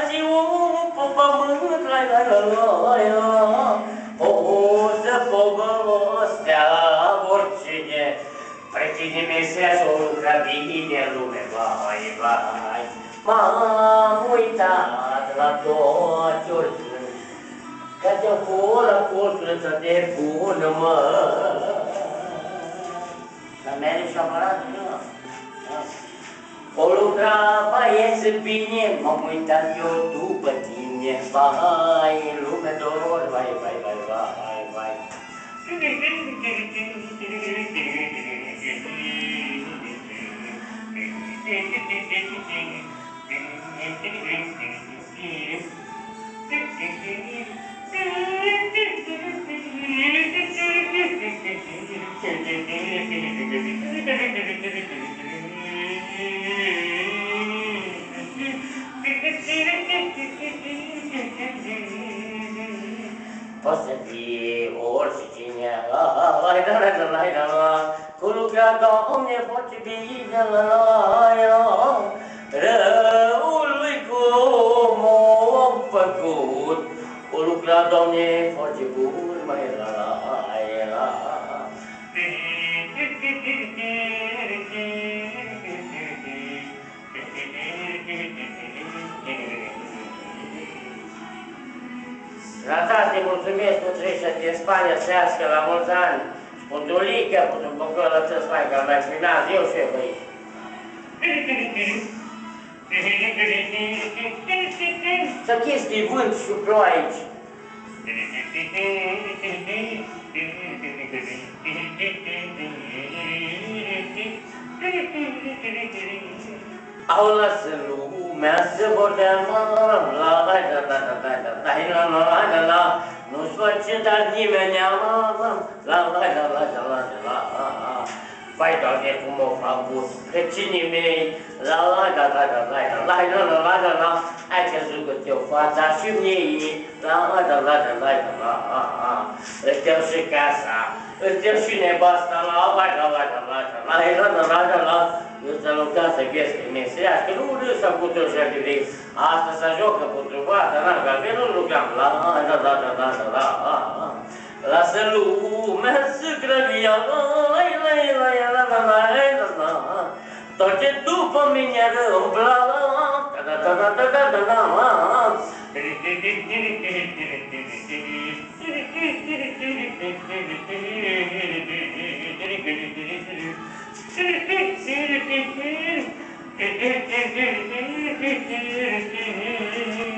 ziua pe pământ, o să povăstea oricine, pretine meseașul o lucra bine în lume, vai, vai. M-am uitat la toate oricând, ca te-o fură cultură de bună, mă. La mele și aparatul, nu? O lucra băieți bine, m-am uitat eu după tine, vai, lume dor, vai, vai, vai, vai, vai. Poți să fii oricine, cu lucra, Doamne, poți bine, răul lui cum o-am făcut, cu lucra, Doamne, poți bun, mai Ratate, mulțumesc cu trecerea din Spania, să iască la mulți ani, și pentru Lică, pentru Bocălă, să-ți mai, că m-ai exprimat eu și eu aici. Să chestii vânt și ploaie aici. Au lasă lumea să vorbească, nu-și face dar nimeni, vai, Doamne, cum o fac bus, vecinii mei, ai crezut că te-o fața și mie, îți deu și casa, îți deu și nevasta, eu să lucra să vezi că meserească, nu râs să putem și artificii, asta să jocă pentru fata, că nu lucram, lasă lumea să grăbia, tot ce după mine rămbla,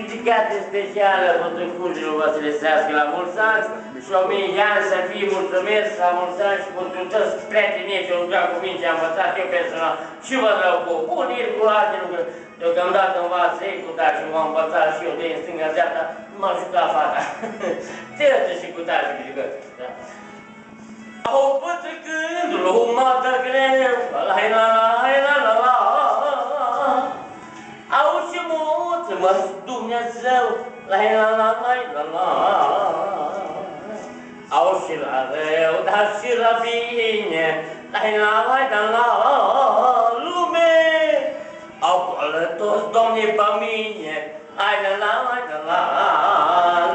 Dedicată specială pentru Fulgiul Vasilesească la mulți ani și 1000 de ani să fie mulțumesc la mulți ani și pentru toți prietenii ce au lucrat cu mine, ce am învățat eu personal și vă dau cu unii cu alte lucruri. Deocamdată învață ei cu tare și m-am învățat și eu de în stânga-dreapta, m-a jucat fata. Tătă și cu tare și jucări. Au pătrăcând lumea de greu, au și mulțumă Dumnezeu, au și la rău, dar și la bine, lume, au pălătos, Doamne, pe mine,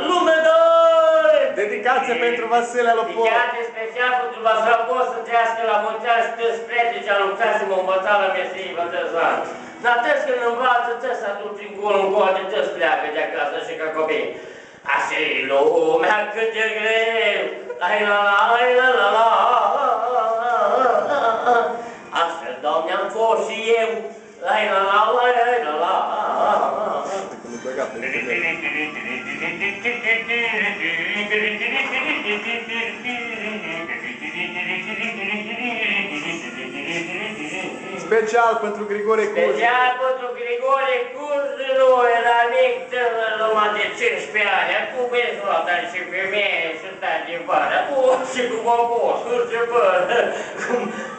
lume, doi! Dedicație pentru Vasile Lopor. Dedicație special pentru Vasile Lopor să trăiască la mulți ani și tăți prieteni ce au lucrat și m-au învățat la meserie pe tăți ani. Dar tăți când învață, tăți să aduci în gol, în coade, tăți pleacă de acasă și ca copii. Așa-i lumea cât de greu, astfel, Doamne, am fost și eu, Special pentru Grigore Curz. Special pentru Grigore Curz, nu era mic tânăr, numai de 15 ani. Acum vezi la tare și femeie și stai din vară. Și cum a fost, curse păr.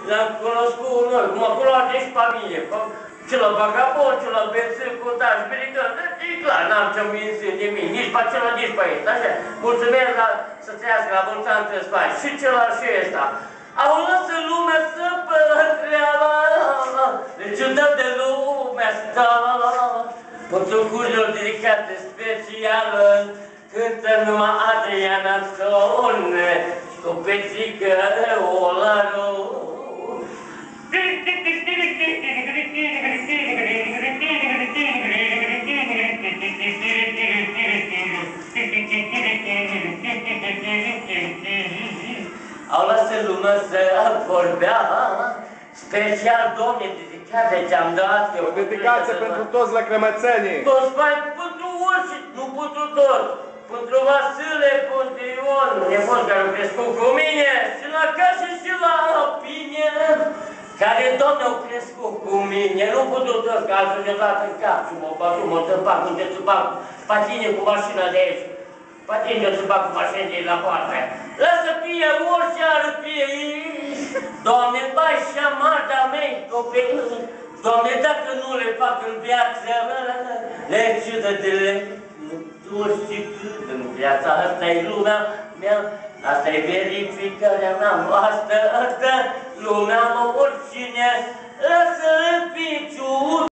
L-am cunoscut noi, cum a cunoaște și pe mine. Celălalt vagabond, celălalt bețân, cuntar și pericăl. E clar, n-am ce-mi mințit de mine, nici pe celălalt, nici pe ăsta. Așa, mulțumesc să trăiască la mulți ani în Spania. Și celălalt și ăsta. Au lăsat lumea să pătreala, deci dă de lumea asta, Poțucurilor dedicate special cântă numai Adriana Son și o pețică Olaru. Au lăsat lumea să vorbea, special, Doamne, dedicație ți-am dat. O dedicație pentru toți lăcrămățenii. Toți bani pentru orice, nu pentru tot. Pentru Vasile, pentru Ion, nepoț care au crescut cu mine, și la casă și la pine, care, Doamne, au crescut cu mine. Nu pentru toți, că altfel ne-au dat în cap și mă bag, mă tăpac, unde să bag patine cu mașina de aici. Patine să bag cu mașina de la poartă. Lasă fie orice ar fi. Doamne, bai și amada mei, copii. Doamne, dacă nu le fac în viață, lecțiune de lecție, nu știi cât în viața asta e lumea mea, asta e verificarea mea, asta, lumea mă oricine, lasă în piciu.